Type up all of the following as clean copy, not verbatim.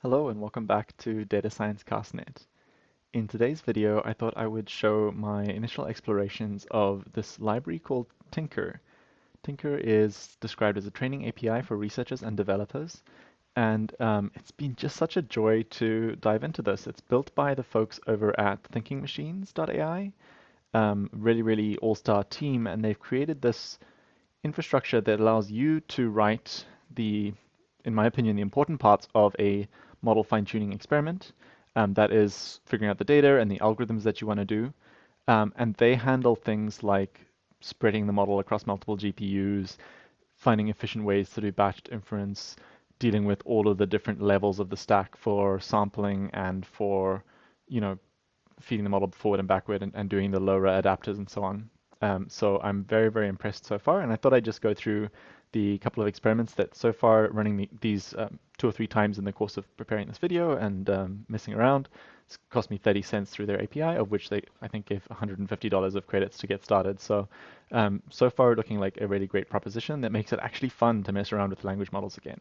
Hello and welcome back to Data Science CastNet. In today's video, I thought I would show my initial explorations of this library called Tinker. Tinker is described as a training API for researchers and developers, and it's been just such a joy to dive into this. It's built by the folks over at thinkingmachines.ai, really all-star team, and they've created this infrastructure that allows you to write in my opinion, the important parts of a model fine-tuning experiment. That is figuring out the data and the algorithms that you want to do. And they handle things like spreading the model across multiple GPUs, finding efficient ways to do batched inference, dealing with all of the different levels of the stack for sampling and for, you know, feeding the model forward and backward and doing the low-rate adapters and so on. So I'm very impressed so far, and I thought I'd just go through the couple of experiments that so far running these 2 or 3 times in the course of preparing this video and messing around. It's cost me 30 cents through their API, of which they, I think, gave $150 of credits to get started. So far looking like a really great proposition that makes it actually fun to mess around with language models again.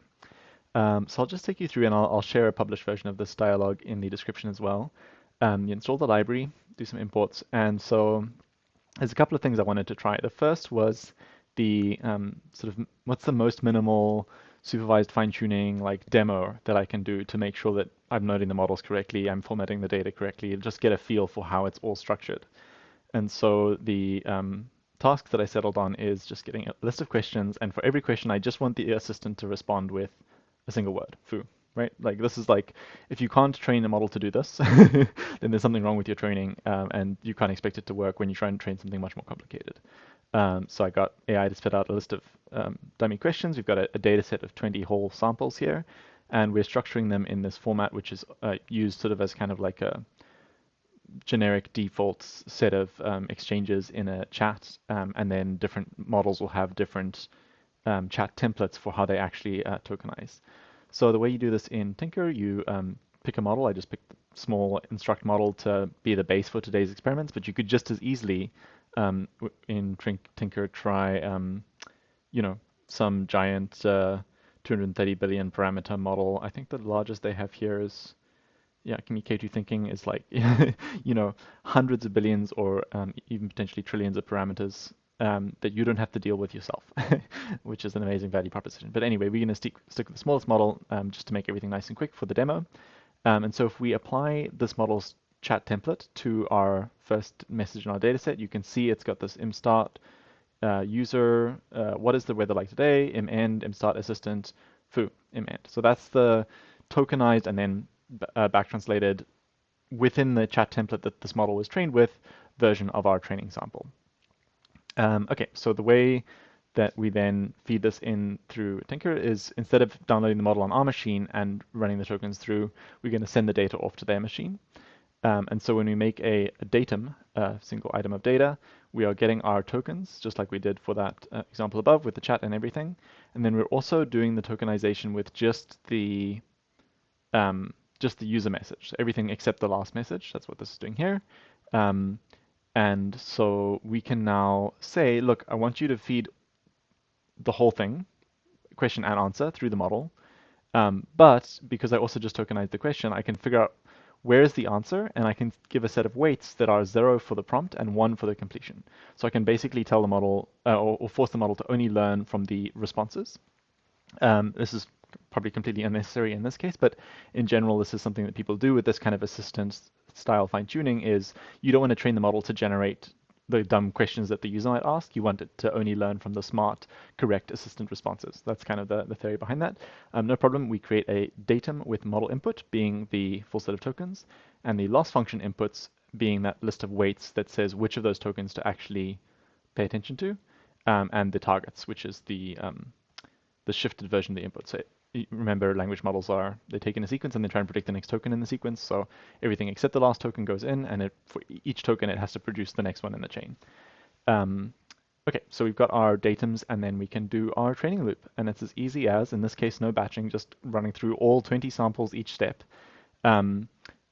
So I'll just take you through and I'll share a published version of this dialog in the description as well. You install the library, do some imports, and so there's a couple of things I wanted to try. The first was the sort of what's the most minimal supervised fine-tuning like demo that I can do to make sure that I'm loading the models correctly, I'm formatting the data correctly, just get a feel for how it's all structured. And so the task that I settled on is just getting a list of questions, and for every question, I just want the assistant to respond with a single word, foo, right? Like this is like, if you can't train a model to do this, then there's something wrong with your training, and you can't expect it to work when you try and train something much more complicated. So I got AI to spit out a list of dummy questions. We've got a data set of 20 whole samples here, and we're structuring them in this format, which is used sort of as kind of like a generic default set of exchanges in a chat, and then different models will have different chat templates for how they actually tokenize. So the way you do this in Tinker, you pick a model. I just picked the small instruct model to be the base for today's experiments, but you could just as easily in Tinker try, some giant 230 billion parameter model. I think the largest they have here is, yeah, K2 thinking is like, hundreds of billions or even potentially trillions of parameters that you don't have to deal with yourself, which is an amazing value proposition. But anyway, we're going to stick with the smallest model just to make everything nice and quick for the demo. And so if we apply this model's chat template to our first message in our dataset, you can see it's got this imstart user, what is the weather like today, imend, imstart assistant, foo, imend. So that's the tokenized and then back translated within the chat template that this model was trained with version of our training sample. Okay, so the way that we then feed this in through Tinker is instead of downloading the model on our machine and running the tokens through, we're going to send the data off to their machine. And so when we make a datum, a single item of data, we are getting our tokens, just like we did for that example above with the chat and everything. And then we're also doing the tokenization with just the user message, so everything except the last message. That's what this is doing here. And so we can now say, look, I want you to feed the whole thing, question and answer, through the model. But because I also just tokenized the question, I can figure out where is the answer, and I can give a set of weights that are 0 for the prompt and 1 for the completion. So I can basically tell the model, or force the model to only learn from the responses. This is probably completely unnecessary in this case, but in general, this is something that people do with this kind of assistant style fine-tuning is you don't want to train the model to generate the dumb questions that the user might ask. You want it to only learn from the smart, correct assistant responses. That's kind of the theory behind that. No problem. We create a datum with model input being the full set of tokens, and the loss function inputs being that list of weights that says which of those tokens to actually pay attention to, and the targets, which is the shifted version of the input. So remember, language models they take in a sequence and they try and predict the next token in the sequence. So everything except the last token goes in, and for each token, it has to produce the next one in the chain. Okay, so we've got our datums, and then we can do our training loop. And it's as easy as, in this case, no batching, just running through all 20 samples each step,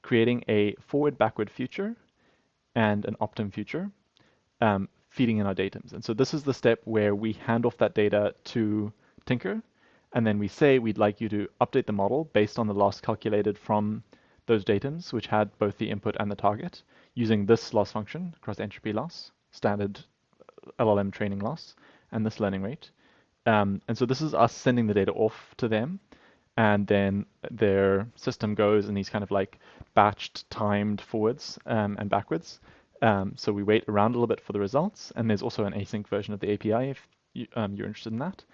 creating a forward-backward future and an optim future, feeding in our datums. And so this is the step where we hand off that data to Tinker, And then we say we'd like you to update the model based on the loss calculated from those datums, which had both the input and the target, using this loss function, cross entropy loss, standard LLM training loss, and this learning rate. And so this is us sending the data off to them, and then their system goes in these kind of like batched, timed forwards and backwards. So we wait around a little bit for the results, and there's also an async version of the API if you're interested in that.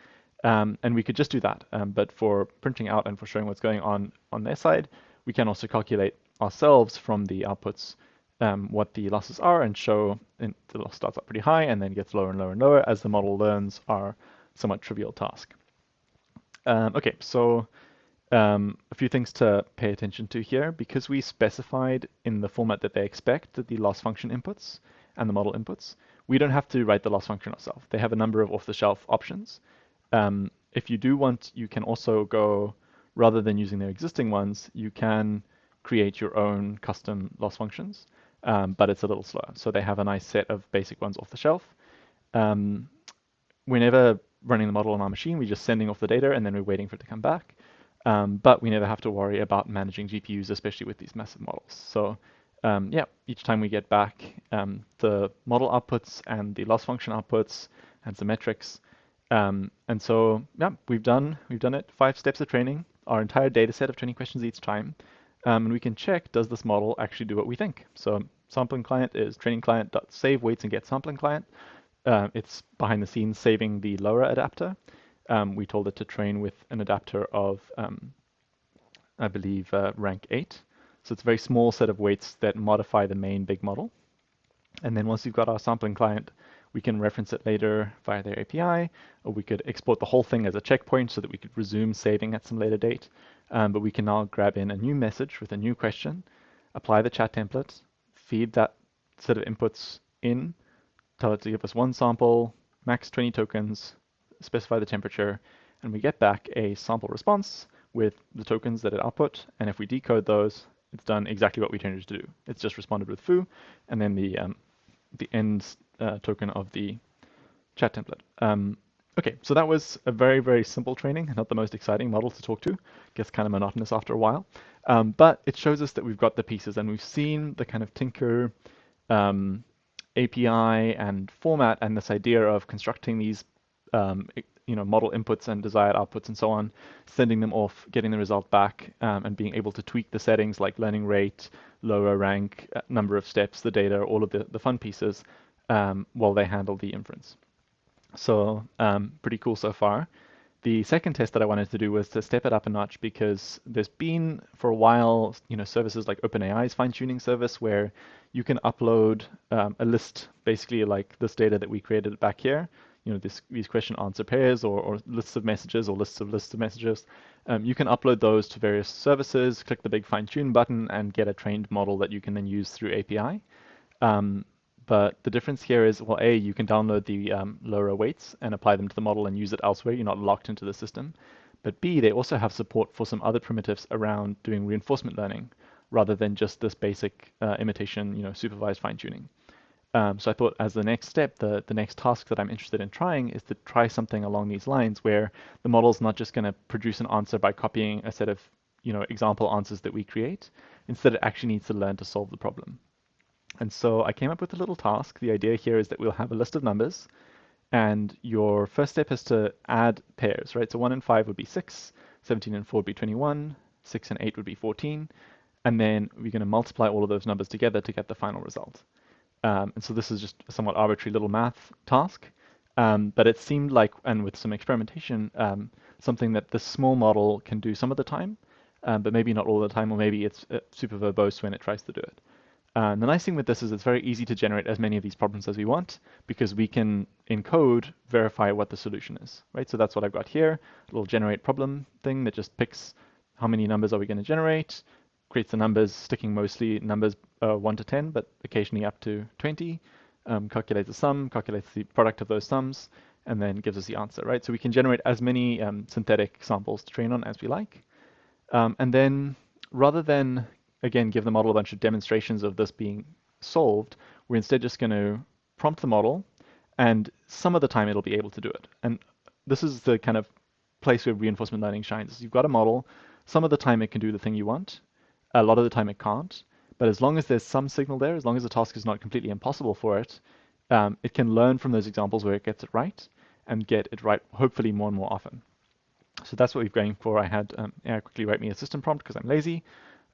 And we could just do that, but for printing out and for showing what's going on their side, we can also calculate ourselves from the outputs what the losses are and show the loss starts out pretty high and then gets lower and lower and lower as the model learns our somewhat trivial task. Okay, so a few things to pay attention to here. Because we specified in the format that they expect that the loss function inputs and the model inputs, we don't have to write the loss function ourselves. They have a number of off-the-shelf options. If you do want, you can also go, rather than using their existing ones, you can create your own custom loss functions, but it's a little slower. So they have a nice set of basic ones off the shelf. We're never running the model on our machine. We're just sending off the data and then we're waiting for it to come back. But we never have to worry about managing GPUs, especially with these massive models. So yeah, each time we get back the model outputs and the loss function outputs and some metrics. And so yeah, we've done it. 5 steps of training, our entire data set of 20 questions each time. And we can check, does this model actually do what we think? So sampling client is training client.save weights and get sampling client. It's behind the scenes saving the LoRa adapter. We told it to train with an adapter of, I believe, rank 8. So it's a very small set of weights that modify the main big model. And then once we've got our sampling client, we can reference it later via their API, or we could export the whole thing as a checkpoint so that we could resume saving at some later date. But we can now grab in a new message with a new question, apply the chat template, feed that set of inputs in, tell it to give us one sample, max 20 tokens, specify the temperature, and we get back a sample response with the tokens that it output. And if we decode those, it's done exactly what we trained it to do. It's just responded with foo, and then the end token of the chat template. Okay, so that was a very, very simple training, not the most exciting model to talk to. Gets kind of monotonous after a while. But it shows us that we've got the pieces, and we've seen the kind of Tinker API and format and this idea of constructing these model inputs and desired outputs and so on, sending them off, getting the result back, and being able to tweak the settings like learning rate, lower rank, number of steps, the data, all of the fun pieces, while they handle the inference. So pretty cool so far. The second test that I wanted to do was to step it up a notch because there's been for a while, services like OpenAI's fine-tuning service where you can upload a list, basically like this data that we created back here, these question answer pairs or lists of messages or lists of messages. You can upload those to various services, click the big fine-tune button, and get a trained model that you can then use through API. But the difference here is, well, A, you can download the LoRa weights and apply them to the model and use it elsewhere. You're not locked into the system. But B, they also have support for some other primitives around doing reinforcement learning rather than just this basic imitation, supervised fine-tuning. So I thought as the next step, the next task that I'm interested in trying is to try something along these lines where the model's not just going to produce an answer by copying a set of example answers that we create. Instead, it actually needs to learn to solve the problem. And so I came up with a little task. The idea here is that we'll have a list of numbers, and your first step is to add pairs, right? So 1 and 5 would be 6, 17 and 4 would be 21, 6 and 8 would be 14, and then we're going to multiply all of those numbers together to get the final result. And so this is just a somewhat arbitrary little math task, but it seemed like, and with some experimentation, something that this small model can do some of the time, but maybe not all the time, or maybe it's super verbose when it tries to do it. The nice thing with this is it's very easy to generate as many of these problems as we want because we can, in code, verify what the solution is, right? So that's what I've got here, a little generate problem thing that just picks how many numbers are we going to generate, creates the numbers, sticking mostly numbers 1 to 10, but occasionally up to 20, calculates the sum, calculates the product of those sums, and then gives us the answer, right? So we can generate as many synthetic samples to train on as we like. And then rather than again, give the model a bunch of demonstrations of this being solved, we're instead just going to prompt the model, and some of the time it'll be able to do it. And this is the kind of place where reinforcement learning shines. Is you've got a model. Some of the time it can do the thing you want. A lot of the time it can't. But as long as there's some signal there, as long as the task is not completely impossible for it, it can learn from those examples where it gets it right and get it right hopefully more and more often. So that's what we're going for. I had AI quickly write me a system prompt because I'm lazy.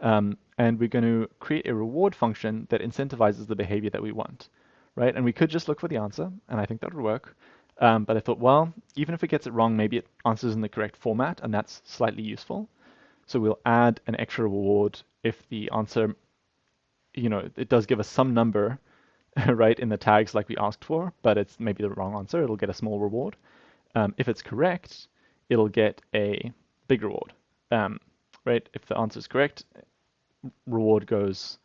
And we're going to create a reward function that incentivizes the behavior that we want, right? And we could just look for the answer, and I think that would work. But I thought, well, even if it gets it wrong, maybe it answers in the correct format, and that's slightly useful. So we'll add an extra reward if the answer, it does give us some number, right, in the tags like we asked for, but it's maybe the wrong answer. It'll get a small reward. If it's correct, it'll get a big reward, right? If the answer is correct, reward goes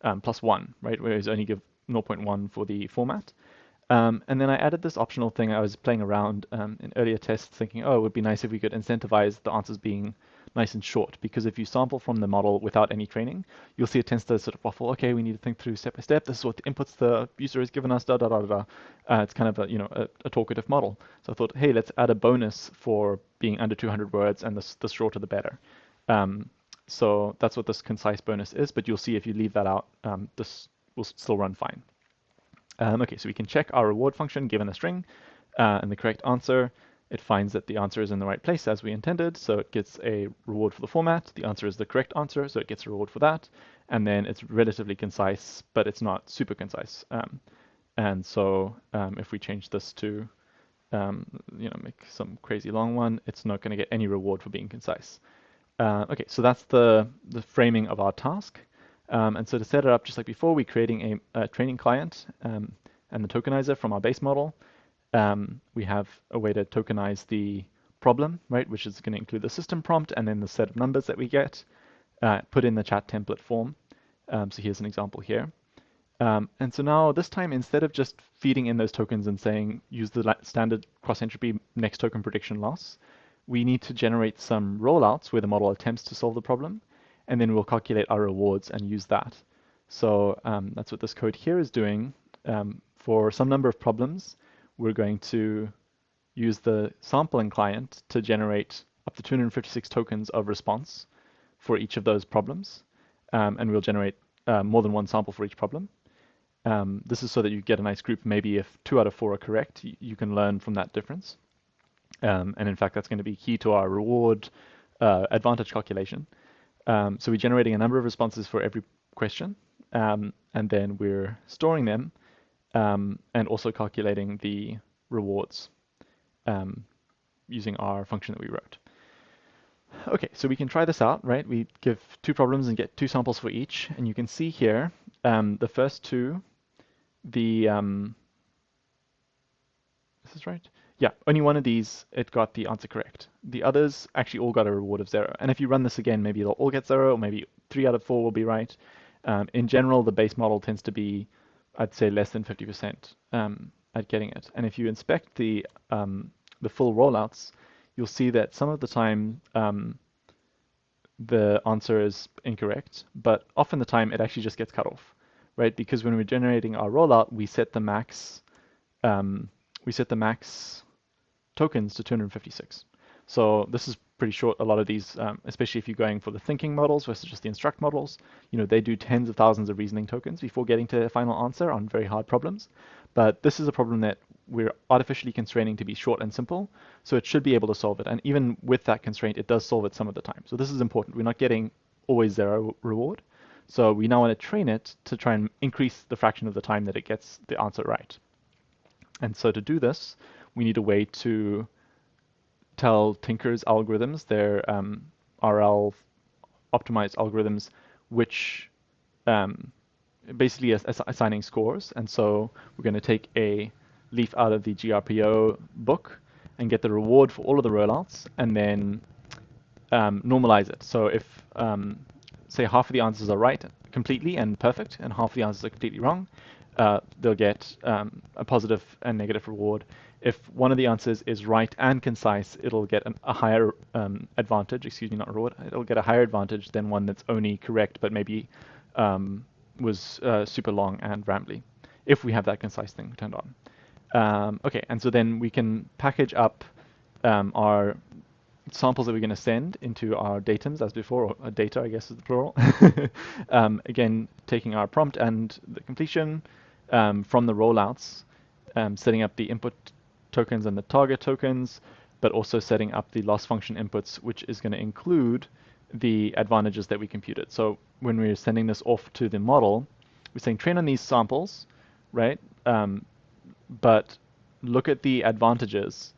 +1, right? Whereas only give 0.1 for the format. And then I added this optional thing. I was playing around in earlier tests thinking, oh, it would be nice if we could incentivize the answers being nice and short, because if you sample from the model without any training, you'll see it tends to sort of waffle. Okay, we need to think through step by step. This is what the inputs the user has given us, da da da da. It's kind of a talkative model. So I thought, hey, let's add a bonus for being under 200 words, and the shorter the better. So that's what this concise bonus is, but you'll see if you leave that out, this will still run fine. Okay, so we can check our reward function given a string and the correct answer. It finds that the answer is in the right place as we intended, so it gets a reward for the format. The answer is the correct answer, so it gets a reward for that. And then it's relatively concise, but it's not super concise. And so if we change this to, make some crazy long one, it's not going to get any reward for being concise. Okay, so that's the framing of our task. And so to set it up just like before, we're creating a training client and the tokenizer from our base model. We have a way to tokenize the problem, right, which is going to include the system prompt and then the set of numbers that we get, put in the chat template form. So here's an example here. And so now this time, instead of just feeding in those tokens and saying use the standard cross-entropy next token prediction loss, we need to generate some rollouts where the model attempts to solve the problem, and then we'll calculate our rewards and use that. So that's what this code here is doing. For some number of problems, we're going to use the sampling client to generate up to 256 tokens of response for each of those problems. And we'll generate more than one sample for each problem. This is so that you get a nice group. Maybe if 2 out of 4 are correct, you can learn from that difference. And in fact, that's going to be key to our reward advantage calculation. So we're generating a number of responses for every question, and then we're storing them and also calculating the rewards using our function that we wrote. Okay, so we can try this out, right? We give 2 problems and get 2 samples for each, and you can see here the first 2, this is right? Yeah, only one of these, it got the answer correct. The others actually all got a reward of 0. And if you run this again, maybe they'll all get 0, or maybe 3 out of 4 will be right. In general, the base model tends to be, I'd say, less than 50% at getting it. And if you inspect the full rollouts, you'll see that some of the time the answer is incorrect, but often the time it actually just gets cut off, right? Because when we're generating our rollout, we set the max tokens to 256. So this is pretty short. A lot of these, especially if you're going for the thinking models versus just the instruct models, they do tens of thousands of reasoning tokens before getting to a final answer on very hard problems. But this is a problem that we're artificially constraining to be short and simple, so it should be able to solve it. And even with that constraint, it does solve it some of the time. So this is important. We're not getting always 0 reward. So we now want to train it to try and increase the fraction of the time that it gets the answer right. And so to do this, we need a way to tell Tinker's algorithms, their RL optimized algorithms, which basically assigning scores. And so we're going to take a leaf out of the GRPO book and get the reward for all of the rollouts and then normalize it. So if, say, half of the answers are right completely and perfect, and half of the answers are completely wrong, they'll get a positive and negative reward. If one of the answers is right and concise, it'll get a higher advantage, excuse me, not reward, it'll get a higher advantage than one that's only correct but maybe was super long and rambly, if we have that concise thing turned on. Okay, and so then we can package up our samples that we're going to send into our datums as before, or data, I guess is the plural. Again, taking our prompt and the completion from the rollouts, setting up the input tokens and the target tokens, but also setting up the loss function inputs, which is going to include the advantages that we computed. So when we're sending this off to the model, we're saying train on these samples, right? But look at the advantages,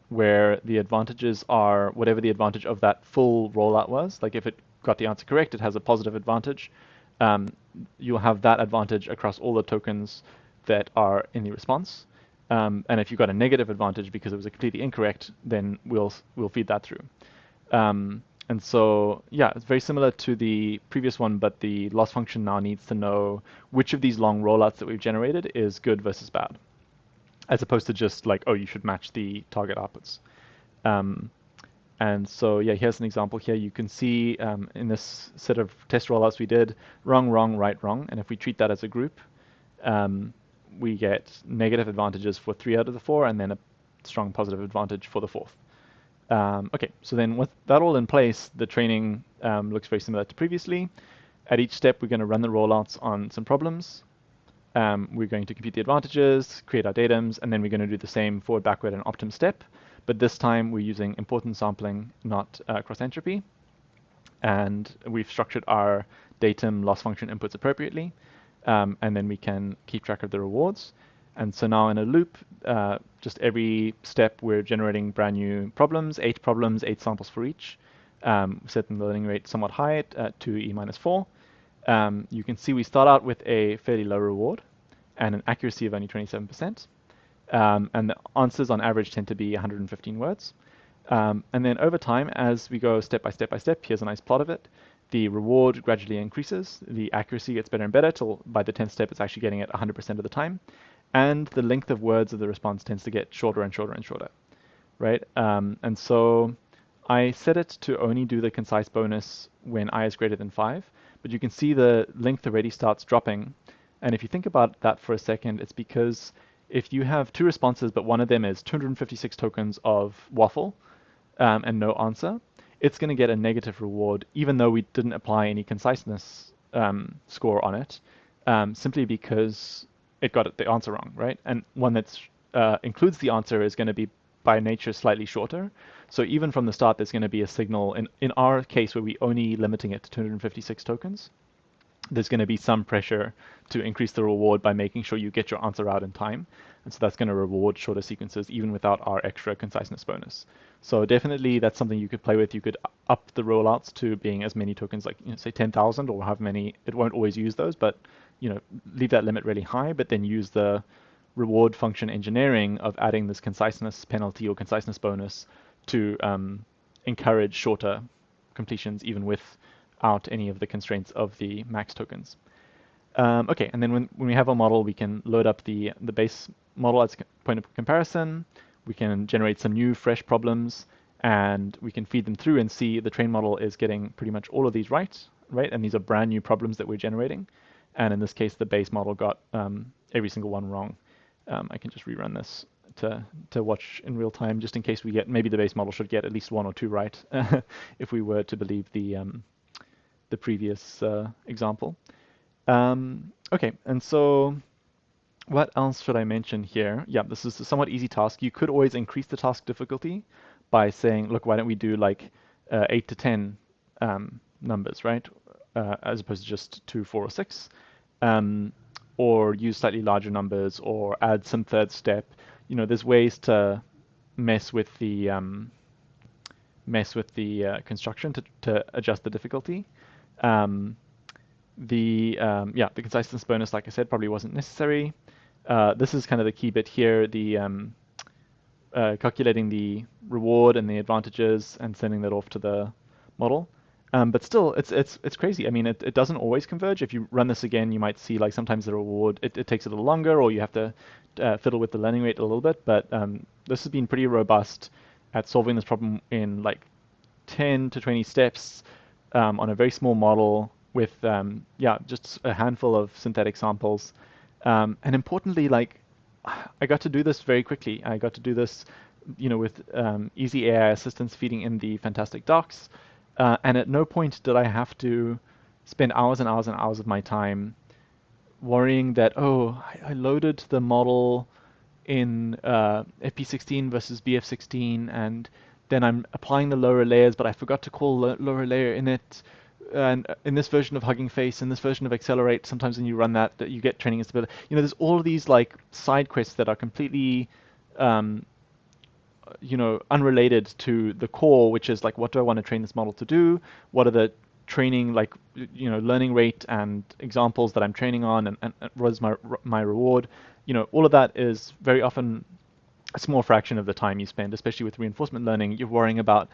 where the advantages are whatever the advantage of that full rollout was. Like if it got the answer correct, it has a positive advantage. You'll have that advantage across all the tokens that are in the response. And if you got a negative advantage because it was completely incorrect, then we'll feed that through. And so, yeah, it's very similar to the previous one, but the loss function now needs to know which of these long rollouts that we've generated is good versus bad, as opposed to just like, oh, you should match the target outputs. And so, yeah, here's an example here. You can see in this set of test rollouts we did, wrong, wrong, right, wrong. And if we treat that as a group, we get negative advantages for 3 out of the 4, and then a strong positive advantage for the 4th. Okay, so then with that all in place, the training looks very similar to previously. At each step, we're going to run the rollouts on some problems. We're going to compute the advantages, create our datums, and then we're going to do the same forward, backward, and optim step. But this time, we're using importance sampling, not cross-entropy. And we've structured our datum loss function inputs appropriately. And then we can keep track of the rewards. And so now in a loop, just every step we're generating brand new problems, 8 problems, 8 samples for each. Setting the learning rate somewhat high at 2e minus 4. You can see we start out with a fairly low reward and an accuracy of only 27%. And the answers on average tend to be 115 words. And then over time, as we go step by step by step, here's a nice plot of it. The reward gradually increases. The accuracy gets better and better till by the 10th step, it's actually getting it 100% of the time. And the length of words of the response tends to get shorter and shorter and shorter, right? And so I set it to only do the concise bonus when I is greater than 5, but you can see the length already starts dropping. And if you think about that for a second, it's because if you have 2 responses, but one of them is 256 tokens of waffle and no answer, it's going to get a negative reward, even though we didn't apply any conciseness score on it, simply because it got the answer wrong, right? And one that includes the answer is going to be by nature slightly shorter. So even from the start, there's going to be a signal. In our case, where we only limiting it to 256 tokens, there's going to be some pressure to increase the reward by making sure you get your answer out in time. And so that's going to reward shorter sequences even without our extra conciseness bonus. So definitely that's something you could play with. You could up the rollouts to being as many tokens, like say 10,000 or however many. It won't always use those, but leave that limit really high, but then use the reward function engineering of adding this conciseness penalty or conciseness bonus to encourage shorter completions even without any of the constraints of the max tokens. Okay, and then when we have our model, we can load up the base model as a point of comparison. We can generate some new fresh problems, and we can feed them through and see the train model is getting pretty much all of these right? And these are brand new problems that we're generating. And in this case, the base model got every single one wrong. I can just rerun this to watch in real time, just in case we get, maybe the base model should get at least 1 or 2 right, if we were to believe the previous example. Okay, and so what else should I mention here? Yeah, this is a somewhat easy task. You could always increase the task difficulty by saying, look, why don't we do like 8 to 10 numbers, right? As opposed to just 2, 4, or 6. Or use slightly larger numbers, or add some third step. There's ways to mess with the construction to adjust the difficulty. The conciseness bonus, like I said, probably wasn't necessary. This is kind of the key bit here, the calculating the reward and the advantages and sending that off to the model. But still, it's crazy. I mean, it doesn't always converge. If you run this again, you might see like sometimes the reward, it takes a little longer, or you have to fiddle with the learning rate a little bit. But this has been pretty robust at solving this problem in like 10 to 20 steps on a very small model with just a handful of synthetic samples. And importantly, like I got to do this very quickly. I got to do this with easy AI assistance feeding in the fantastic docs. And at no point did I have to spend hours and hours and hours of my time worrying that, oh, I loaded the model in FP16 versus BF16, and then I'm applying the lower layers, but I forgot to call the lower layer in it. And in this version of Hugging Face, in this version of Accelerate, sometimes when you run that you get training instability. There's all of these like side quests that are completely um, unrelated to the core, which is like, what do I want to train this model to do? What are the training, like, learning rate and examples that I'm training on, and what is my reward? All of that is very often a small fraction of the time you spend, especially with reinforcement learning. You're worrying about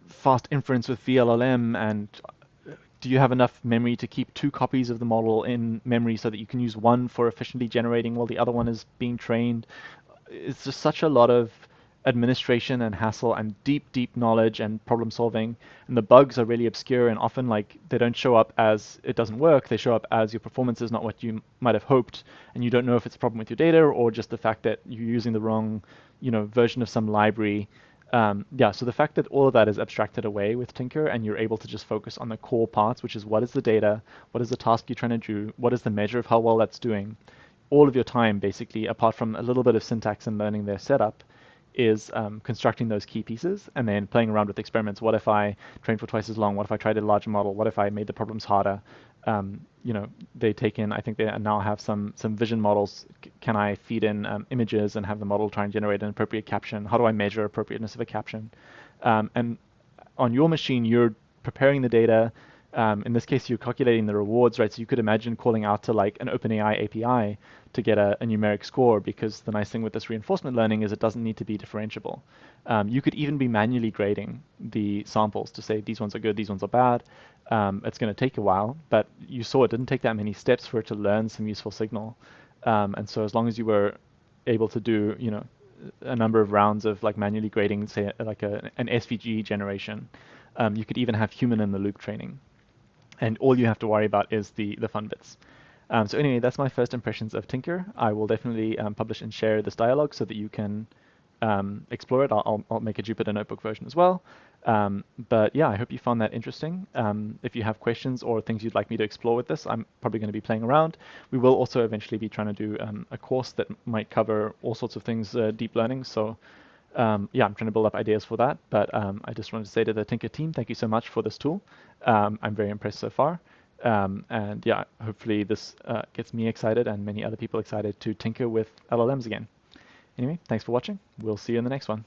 fast inference with VLLM, and do you have enough memory to keep two copies of the model in memory so that you can use one for efficiently generating while the other one is being trained? It's just such a lot of administration and hassle and deep, deep knowledge and problem solving. And the bugs are really obscure, and often like they don't show up as it doesn't work. They show up as your performance is not what you might have hoped, and you don't know if it's a problem with your data or just the fact that you're using the wrong, version of some library. Yeah, so the fact that all of that is abstracted away with Tinker and you're able to just focus on the core parts, which is what is the data, what is the task you're trying to do, what is the measure of how well that's doing, all of your time, basically, apart from a little bit of syntax and learning their setup, is constructing those key pieces and then playing around with experiments. What if I trained for twice as long? What if I tried a larger model? What if I made the problems harder? They take in, I think they now have some vision models. Can I feed in images and have the model try and generate an appropriate caption? How do I measure appropriateness of a caption? And on your machine, you're preparing the data. In this case, you're calculating the rewards, right? So you could imagine calling out to like an OpenAI API to get a numeric score, because the nice thing with this reinforcement learning is it doesn't need to be differentiable. You could even be manually grading the samples to say these ones are good, these ones are bad. It's going to take a while, but you saw it didn't take that many steps for it to learn some useful signal. And so as long as you were able to do, a number of rounds of like manually grading, say like an SVG generation, you could even have human in the loop training. And all you have to worry about is the fun bits. So anyway, that's my first impressions of Tinker. I will definitely publish and share this dialogue so that you can explore it. I'll make a Jupyter Notebook version as well. But yeah, I hope you found that interesting. If you have questions or things you'd like me to explore with this, I'm probably going to be playing around. We will also eventually be trying to do a course that might cover all sorts of things deep learning. So yeah, I'm trying to build up ideas for that. But I just wanted to say to the Tinker team, thank you so much for this tool. I'm very impressed so far. And yeah, hopefully this gets me excited and many other people excited to tinker with LLMs again. Anyway, thanks for watching. We'll see you in the next one.